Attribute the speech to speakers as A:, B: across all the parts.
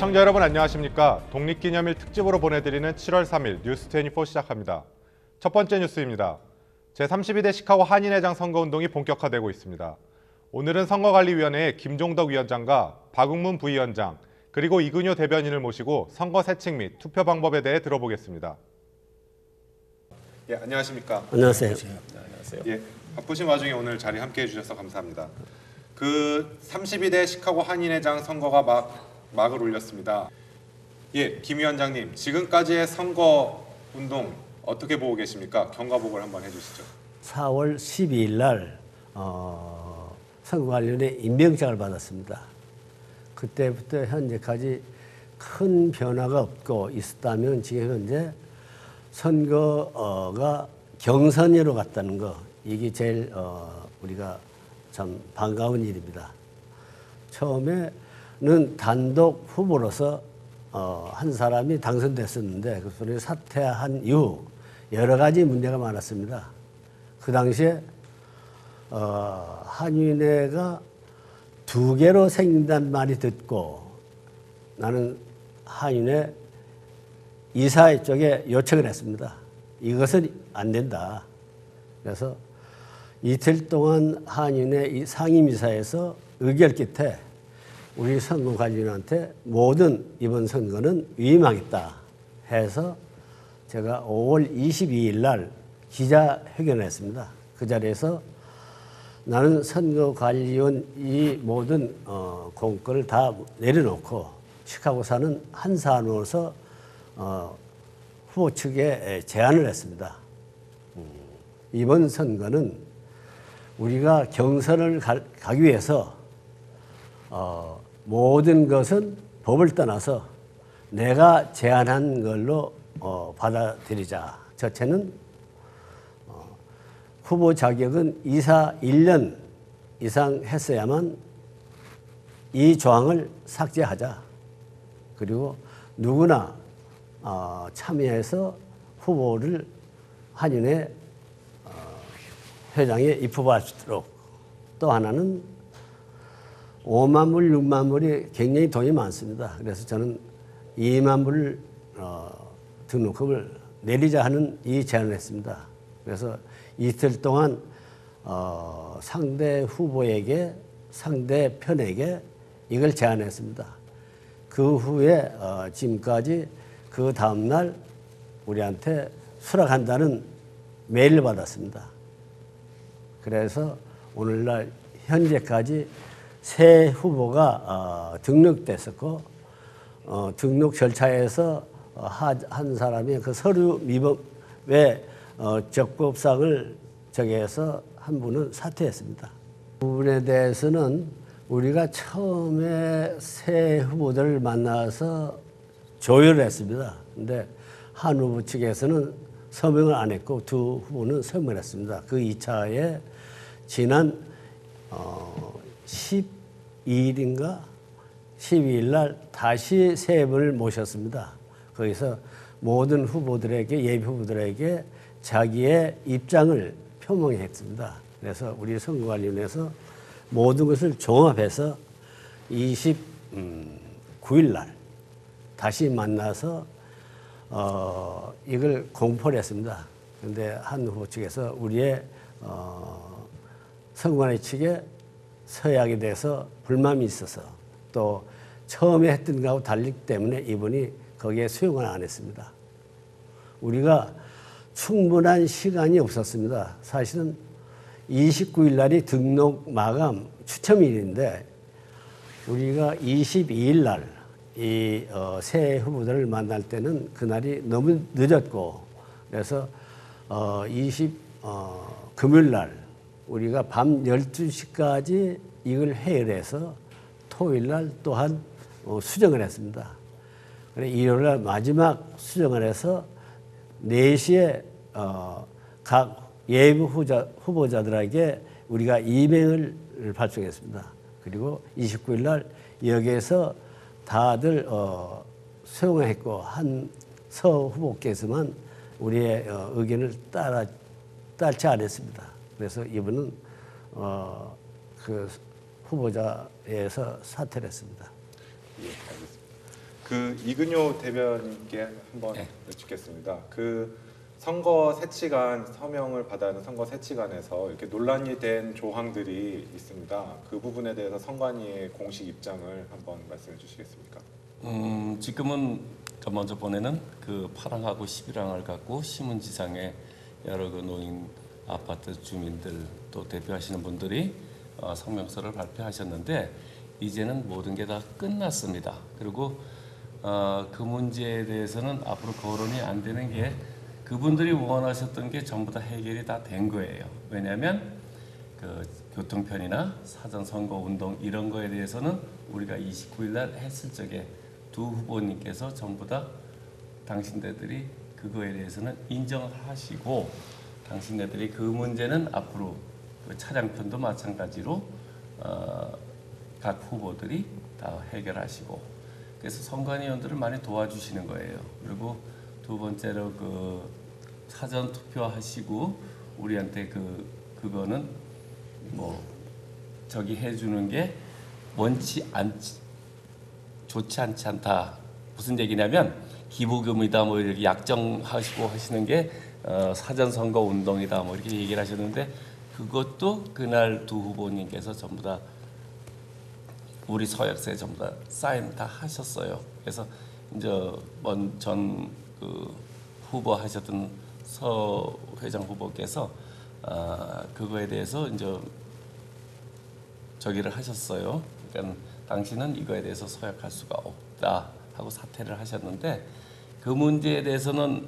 A: 시청자 여러분 안녕하십니까. 독립기념일 특집으로 보내드리는 7월 3일 뉴스24 시작합니다. 첫 번째 뉴스입니다. 제32대 시카고 한인회장 선거운동이 본격화되고 있습니다. 오늘은 선거관리위원회의 김종덕 위원장과 박웅문 부위원장 그리고 이근효 대변인을 모시고 선거 세칙 및 투표 방법에 대해 들어보겠습니다. 예, 안녕하십니까.
B: 안녕하세요.
A: 안녕하세요. 예, 바쁘신 와중에 오늘 자리 함께해 주셔서 감사합니다. 그 32대 시카고 한인회장 선거가 막을 올렸습니다. 예, 김 위원장님, 지금까지의 선거 운동 어떻게 보고 계십니까? 경과복을 한번 해주시죠.
B: 4월 12일 날 선거관리위원회 임명장을 받았습니다. 그때부터 현재까지 큰 변화가 없고 있었다면 지금 현재 선거가 경선으로 갔다는 거, 이게 제일 우리가 참 반가운 일입니다. 처음에는 단독 후보로서 한 사람이 당선됐었는데 그 소리 사퇴한 이후 여러 가지 문제가 많았습니다. 그 당시에 한인회가 2개로 생긴다는 말이 듣고 나는 한인회 이사회 쪽에 요청을 했습니다. 이것은 안 된다. 그래서 이틀 동안 한인회 상임이사에서 의결 끝에 우리 선거관리위원한테 모든 이번 선거는 위임하겠다 해서 제가 5월 22일 날 기자회견을 했습니다. 그 자리에서 나는 선거관리위원 이 모든 공권을 다 내려놓고 시카고 사는 한 사람으로서 후보 측에 제안을 했습니다. 이번 선거는 우리가 경선을 가기 위해서 모든 것은 법을 떠나서 내가 제안한 걸로 받아들이자. 첫째는 후보 자격은 이사 1년 이상 했어야만 이 조항을 삭제하자. 그리고 누구나 참여해서 후보를 한인회 회장에 입후보할 수 있도록. 또 하나는 5만 불, 6만 불이 굉장히 돈이 많습니다. 그래서 저는 2만 불 등록금을 내리자 하는 이 제안을 했습니다. 그래서 이틀 동안 상대 후보에게, 상대 편에게 이걸 제안했습니다. 그 후에 지금까지 그 다음날 우리한테 수락한다는 메일을 받았습니다. 그래서 오늘날 현재까지 새 후보가 등록됐었고 등록 절차에서 한 사람이 그 서류 미범의 적법상을 정해서 한 분은 사퇴했습니다. 그 부분에 대해서는 우리가 처음에 새 후보들을 만나서 조율을 했습니다. 그런데 한 후보 측에서는 서명을 안 했고 두 후보는 서명을 했습니다. 그 2차에 지난 12일인가 12일 날 다시 세 분을 모셨습니다. 거기서 모든 후보들에게, 예비 후보들에게 자기의 입장을 표명했습니다. 그래서 우리 선거관리위원회에서 모든 것을 종합해서 29일 날 다시 만나서 이걸 공포를 했습니다. 그런데 한 후보 측에서 우리의 선거관리 측에 서약에 대해서 불만이 있어서 또 처음에 했던 것하고 달리 때문에 이분이 거기에 수용을 안 했습니다. 우리가 충분한 시간이 없었습니다. 사실은 29일 날이 등록 마감 추첨일인데 우리가 22일 날 이 새 후보들을 만날 때는 그날이 너무 늦었고 그래서 금요일 날 우리가 밤 12시까지 이걸 회의를 해서 토요일 날 또한 수정을 했습니다. 일요일 날 마지막 수정을 해서 4시에 각 예비 후보자들에게 우리가 이메일을 발송했습니다. 그리고 29일 날 여기에서 다들 수용했고 한 서 후보께서만 우리의 의견을 따르지 않았습니다. 그래서 이분은 그 후보자에서 사퇴를 했습니다.
A: 예, 알겠습니다. 그 이근효 대변인께 한번
C: 네.
A: 여쭙겠습니다. 그 선거 세치관 서명을 받아야 하는 선거 세치관에서 이렇게 논란이 된 조항들이 있습니다. 그 부분에 대해서 선관위의 공식 입장을 한번 말씀해 주시겠습니까?
C: 지금은 먼저 보내는 그 8항하고 11항을 갖고 신문지상에 여러 그 노인 아파트 주민들 또 대표하시는 분들이 성명서를 발표하셨는데 이제는 모든 게 다 끝났습니다. 그리고 그 문제에 대해서는 앞으로 거론이 안 되는 게 그분들이 원하셨던 게 전부 다 해결이 다 된 거예요. 왜냐하면 그 교통편이나 사전 선거 운동 이런 거에 대해서는 우리가 29일 날 했을 적에 두 후보님께서 전부 다 당신네들이 그거에 대해서는 인정하시고 당신네들이 그 문제는 앞으로 그 차량편도 마찬가지로 각 후보들이 다 해결하시고 그래서 선관위원들을 많이 도와주시는 거예요. 그리고 두 번째로 그 사전 투표하시고 우리한테 그거는 뭐 저기 해주는 게 좋지 않지 않다. 무슨 얘기냐면 기부금이다 뭐 이렇게 약정하시고 하시는 게 사전 선거 운동이다 뭐 이렇게 얘기를 하셨는데 그것도 그날 두 후보님께서 전부 다 우리 서약서에 전부 다 사인 다 하셨어요. 그래서 이제 전 그 후보 하셨던 서 회장 후보께서 그거에 대해서 이제 저기를 하셨어요. 그러니까 당신은 이거에 대해서 서약할 수가 없다 하고 사퇴를 하셨는데 그 문제에 대해서는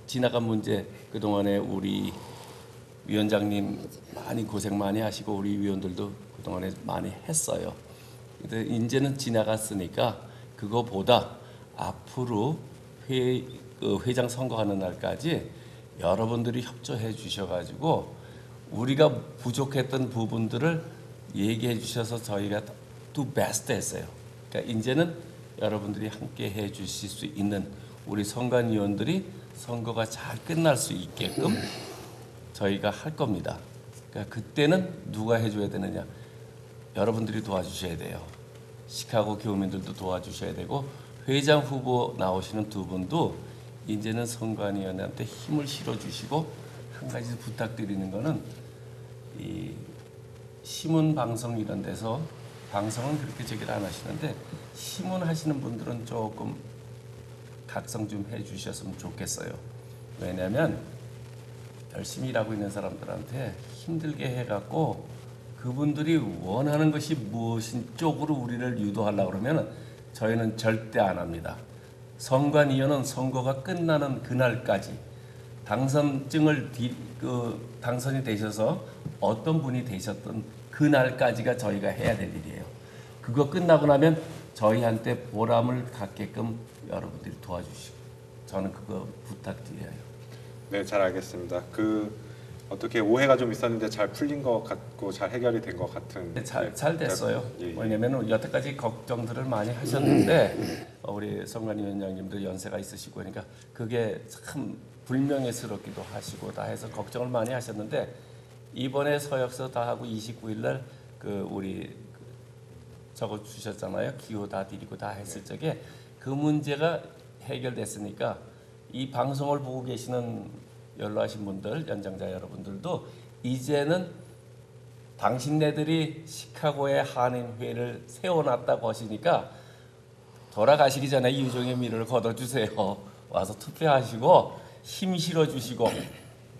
C: 지나간 문제 그동안에 우리 위원장님 많이 고생 많이 하시고 우리 위원들도 그동안에 많이 했어요. 근데 이제는 지나갔으니까 그거보다 앞으로 회장 선거하는 날까지 여러분들이 협조해 주셔가지고 우리가 부족했던 부분들을 얘기해 주셔서 저희가 do best 했어요. 그러니까 이제는 여러분들이 함께 해 주실 수 있는 우리 선관위원들이 선거가 잘 끝날 수 있게끔 저희가 할 겁니다. 그러니까 그때는 누가 해줘야 되느냐? 여러분들이 도와주셔야 돼요. 시카고 교민들도 도와주셔야 되고 회장 후보 나오시는 두 분도 이제는 선관위원한테 힘을 실어주시고 한 가지 부탁드리는 거는 이 신문 방송 이런 데서 방송은 그렇게 저기를 안 하시는데 신문 하시는 분들은 조금 각성 좀 해주셨으면 좋겠어요. 왜냐하면 열심히 일하고 있는 사람들한테 힘들게 해갖고 그분들이 원하는 것이 무엇인 쪽으로 우리를 유도하려고 그러면 저희는 절대 안 합니다. 선관위원은 선거가 끝나는 그날까지 당선증을 당선이 되셔서 어떤 분이 되셨던 그날까지가 저희가 해야 될 일이에요. 그거 끝나고 나면 저희한테 보람을 갖게끔 여러분들이 도와주시고 저는 그거 부탁드려요.
A: 네, 잘 알겠습니다. 어떻게 오해가 좀 있었는데 잘 풀린 것 같고 잘 해결이 된 것 같은.
C: 잘 됐어요.
A: 예, 예.
C: 왜냐하면 여태까지 걱정들을 많이 하셨는데 우리 선관위원장님들 연세가 있으시고 그러니까 그게 참 불명예스럽기도 하시고 다 해서 걱정을 많이 하셨는데 이번에 서약서 다 하고 29일 날 우리 적어 주셨잖아요. 기호 다 드리고 다 했을 적에 그 문제가 해결됐으니까 이 방송을 보고 계시는 연로하신 분들, 연장자 여러분들도 이제는 당신네들이 시카고의 한인회를 세워놨다고 하시니까 돌아가시기 전에 유종의 미를 거둬주세요. 와서 투표하시고 힘 실어주시고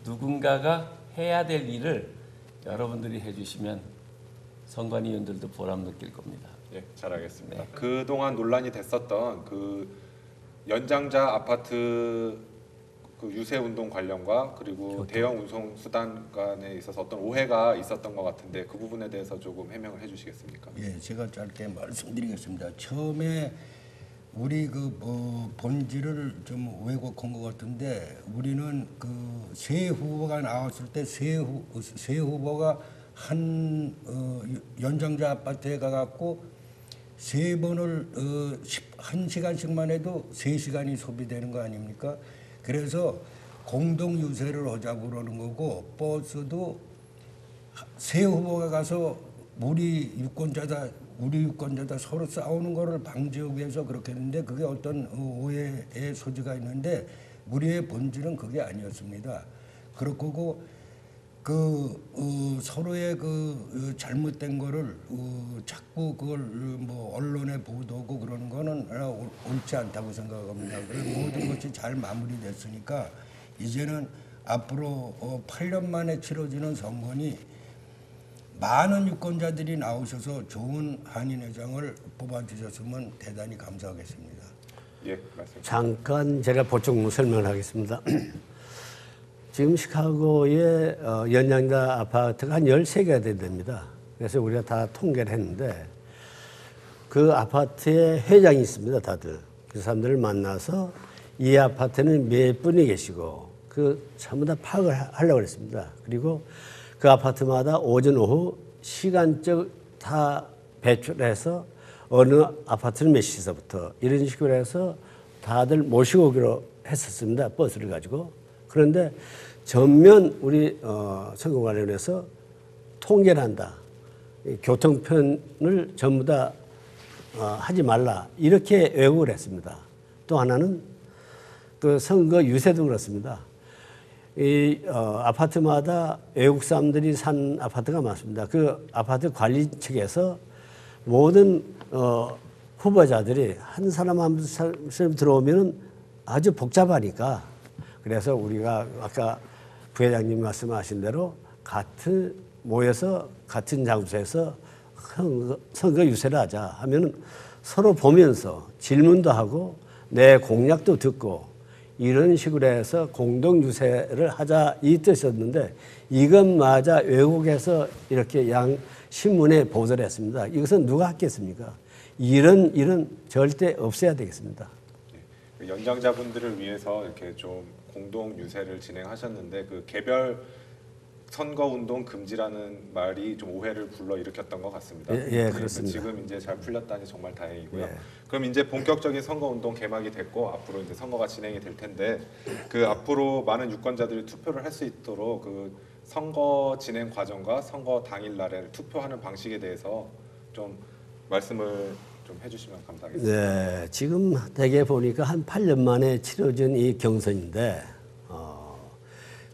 C: 누군가가 해야 될 일을 여러분들이 해주시면 선관위원들도 보람 느낄 겁니다.
A: 예, 잘 알겠습니다.
C: 네.
A: 그동안 논란이 됐었던 연장자 아파트 유세 운동 관련과 그리고 대형 운송 수단 간에 있어서 어떤 오해가 있었던 것 같은데 그 부분에 대해서 조금 해명을 해주시겠습니까?
D: 예, 제가 짧게 말씀드리겠습니다. 처음에 우리 본질을 좀 왜곡한 것 같은데 우리는 세 후보가 나왔을 때 세 후보가 한 연장자 아파트에 가갖고 세 번을 1시간씩만 해도 3시간이 소비되는 거 아닙니까? 그래서 공동 유세를 하자고 그러는 거고 버스도 세 후보가 가서 우리 유권자다 우리 유권자들 서로 싸우는 거를 방지하기 위해서 그렇게 했는데 그게 어떤 오해의 소지가 있는데 우리의 본질은 그게 아니었습니다. 그렇고 서로의 잘못된 거를 자꾸 그걸 뭐 언론에 보도하고 그러는 거는 옳지 않다고 생각합니다. 그래서 모든 것이 잘 마무리됐으니까 이제는 앞으로 8년 만에 치러지는 선거니 많은 유권자들이 나오셔서 좋은 한인회장을 뽑아주셨으면 대단히 감사하겠습니다.
A: 예, 말씀.
B: 잠깐 제가 보충 설명을 하겠습니다. 지금 시카고의 연장자 아파트가 한 13개가 됩니다. 그래서 우리가 다 통계를 했는데 그 아파트에 회장이 있습니다. 다들. 그 사람들을 만나서 이 아파트는 몇 분이 계시고 그 전부 다 파악을 하려고 했습니다. 그리고 그 아파트마다 오전 오후 시간적 다 배출해서 어느 아파트는 몇 시서부터 이런 식으로 해서 다들 모시고 오기로 했었습니다. 버스를 가지고. 그런데 전면 우리 선거관리원에서 통계를 한다. 교통편을 전부 다 하지 말라. 이렇게 왜곡을 했습니다. 또 하나는 그 선거 유세도 그렇습니다. 이 아파트마다 외국 사람들이 산 아파트가 많습니다. 그 아파트 관리 측에서 모든 후보자들이 한 사람 한 사람 들어오면은 아주 복잡하니까 그래서 우리가 아까 부회장님 말씀하신 대로 같은 모여서 같은 장소에서 선거 유세를 하자 하면은 서로 보면서 질문도 하고 내 공약도 듣고 이런 식으로 해서 공동 유세를 하자 이 뜻이었는데 이것마저 외국에서 이렇게 양 신문에 보도를 했습니다. 이것은 누가 했겠습니까? 이런 일은 절대 없애야 되겠습니다.
A: 예, 연장자분들을 위해서 이렇게 좀 공동 유세를 진행하셨는데 그 개별 선거운동 금지라는 말이 좀 오해를 불러일으켰던 것 같습니다.
B: 예, 그렇습니다.
A: 지금 이제 잘 풀렸다니 정말 다행이고요.
B: 예.
A: 그럼 이제 본격적인 선거운동 개막이 됐고 앞으로 이제 선거가 진행이 될 텐데 그 앞으로 많은 유권자들이 투표를 할 수 있도록 그 선거 진행 과정과 선거 당일날에 투표하는 방식에 대해서 좀 말씀을 좀 해주시면 감사하겠습니다.
B: 네, 지금 대개 보니까 한 8년 만에 치러진 이 경선인데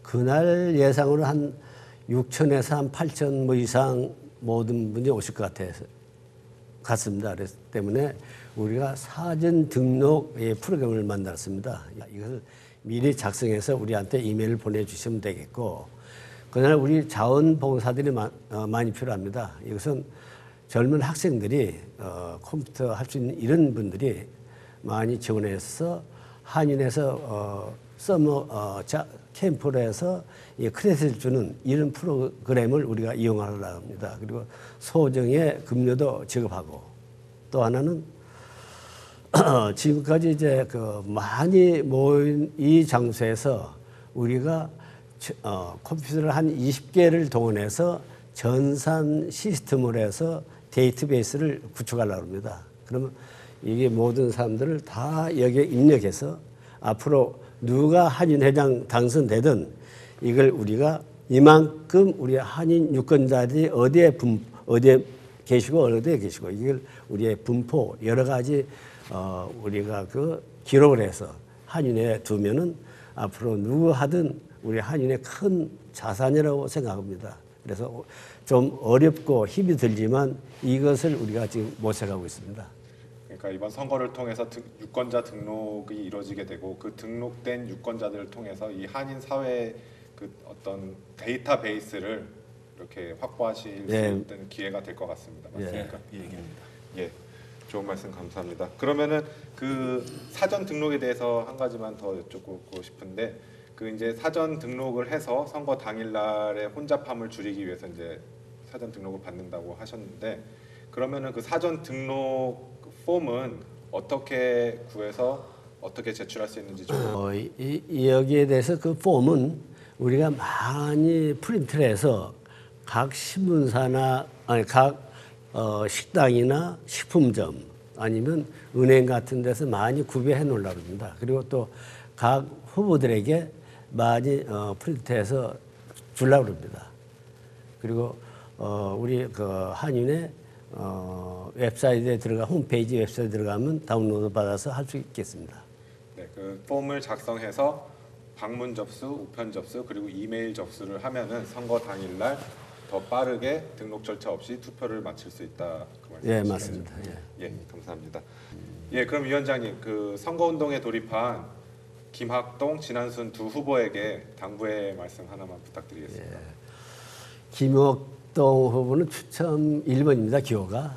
B: 그날 예상으로 한 6천에서 한 8천 뭐 이상 모든 분이 오실 것 같습니다. 그래서 때문에 우리가 사전 등록 프로그램을 만들었습니다. 이것을 미리 작성해서 우리한테 이메일을 보내주시면 되겠고 그날 우리 자원봉사들이 많이 필요합니다. 이것은 젊은 학생들이 컴퓨터 할 수 있는 이런 분들이 많이 지원해서 한인에서 서머 캠프로 해서 크레딧을 주는 이런 프로그램을 우리가 이용하려고 합니다. 그리고 소정의 급료도 지급하고 또 하나는 지금까지 이제 그 많이 모인 이 장소에서 우리가 컴퓨터를 한 20개를 동원해서 전산 시스템으로 해서 데이터베이스를 구축하려고 합니다. 그러면 이게 모든 사람들을 다 여기에 입력해서 앞으로 누가 한인회장 당선되든 이걸 우리가 이만큼 우리 한인 유권자들이 어디에 계시고 어디에 계시고 이걸 우리의 분포 여러 가지 우리가 그 기록을 해서 한인에 두면은 앞으로 누구 하든 우리 한인의 큰 자산이라고 생각합니다. 그래서 좀 어렵고 힘이 들지만 이것을 우리가 지금 모색하고 있습니다.
A: 그러니까 이번 선거를 통해서 유권자 등록이 이루어지게 되고 그 등록된 유권자들을 통해서 이 한인 사회의 그 어떤 데이터베이스를 이렇게 확보하실 수 있는 기회가 될 것 같습니다. 맞습니까?
C: 이 얘기입니다.
A: 예, 좋은 말씀 감사합니다. 그러면은 그 사전 등록에 대해서 한 가지만 더 여쭙고 싶은데 그 이제 사전 등록을 해서 선거 당일날의 혼잡함을 줄이기 위해서 이제 사전 등록을 받는다고 하셨는데 그러면은 그 사전 등록 폼은 어떻게 구해서 어떻게 제출할 수 있는지 좀
B: 여기에 대해서 그 폼은 우리가 많이 프린트를 해서 각 신문사나 아니 각 식당이나 식품점 아니면 은행 같은 데서 많이 구비해 놓으려고 합니다. 그리고 또 각 후보들에게 많이 프린트해서 주려고 합니다. 그리고 우리 그 한인의 웹사이트에 홈페이지 웹사이트에 들어가면 다운로드 받아서 할 수 있겠습니다.
A: 네, 그 폼을 작성해서 방문 접수, 우편 접수 그리고 이메일 접수를 하면은 선거 당일날 더 빠르게 등록 절차 없이 투표를 마칠 수 있다. 그 말씀이시죠?
B: 예, 맞습니다.
A: 예, 감사합니다. 예, 그럼 위원장님 그 선거운동에 돌입한 김학동, 진한순 두 후보에게 당부의 말씀 하나만 부탁드리겠습니다.
B: 김학동 후보는 추첨 1번입니다. 기호가.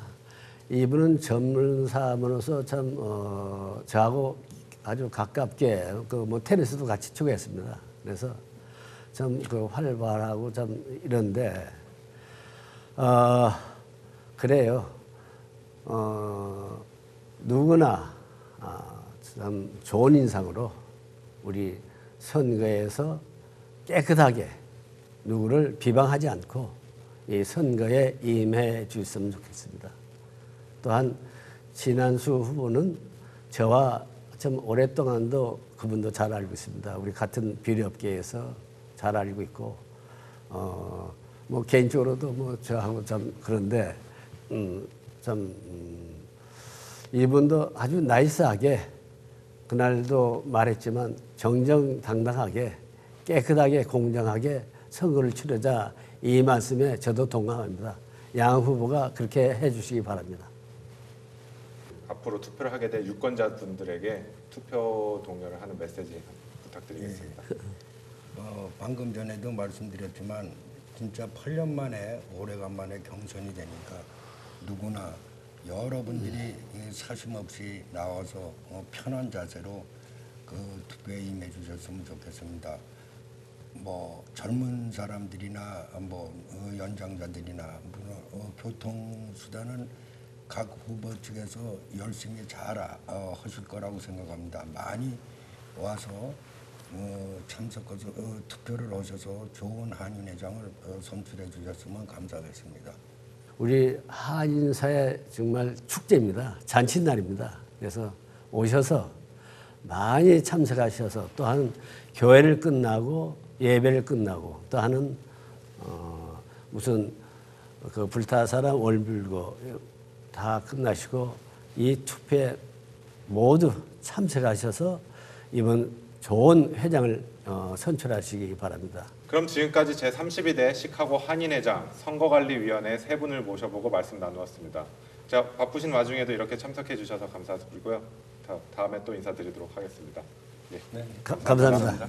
B: 이분은 전문사원으로서 참 저하고 아주 가깝게 그 테니스도 같이 치고 했습니다. 그래서 참 그 활발하고 참 이런데 그래요. 누구나 참 좋은 인상으로 우리 선거에서 깨끗하게 누구를 비방하지 않고 이 선거에 임해 주셨으면 좋겠습니다. 또한 진한수 후보는 저와 참 오랫동안도 그분도 잘 알고 있습니다. 우리 같은 비료업계에서 잘 알고 있고 뭐 개인적으로도 뭐 저하고 참 그런데 이분도 아주 나이스하게 그날도 말했지만 정정당당하게 깨끗하게 공정하게 선거를 치르자 이 말씀에 저도 동감합니다. 양 후보가 그렇게 해주시기 바랍니다.
A: 앞으로 투표를 하게 될 유권자분들에게 투표 동료를 하는 메시지 부탁드리겠습니다.
D: 방금 전에도 말씀드렸지만 진짜 8년 만에 오래간만에 경선이 되니까 누구나 여러분들이 사심 없이 나와서 편한 자세로 그 투표에 임해 주셨으면 좋겠습니다. 뭐 젊은 사람들이나 뭐 연장자들이나 교통수단은 각 후보 측에서 열심히 잘 하실 거라고 생각합니다. 많이 와서 참석해서 투표를 하셔서 좋은 한인회장을 선출해 주셨으면 감사하겠습니다.
B: 우리 한인사회 정말 축제입니다. 잔칫날입니다. 그래서 오셔서 많이 참석하셔서 또한 교회를 끝나고 예배를 끝나고 또한은 무슨 그 불타사랑 월불고 다 끝나시고 이 투표에 모두 참석하셔서 이번 좋은 회장을 선출하시기 바랍니다.
A: 그럼 지금까지 제32대 시카고 한인회장 선거관리위원회 세 분을 모셔보고 말씀 나누었습니다. 자, 바쁘신 와중에도 이렇게 참석해 주셔서 감사드리고요. 다음에 또 인사드리도록 하겠습니다. 예.
B: 감사합니다.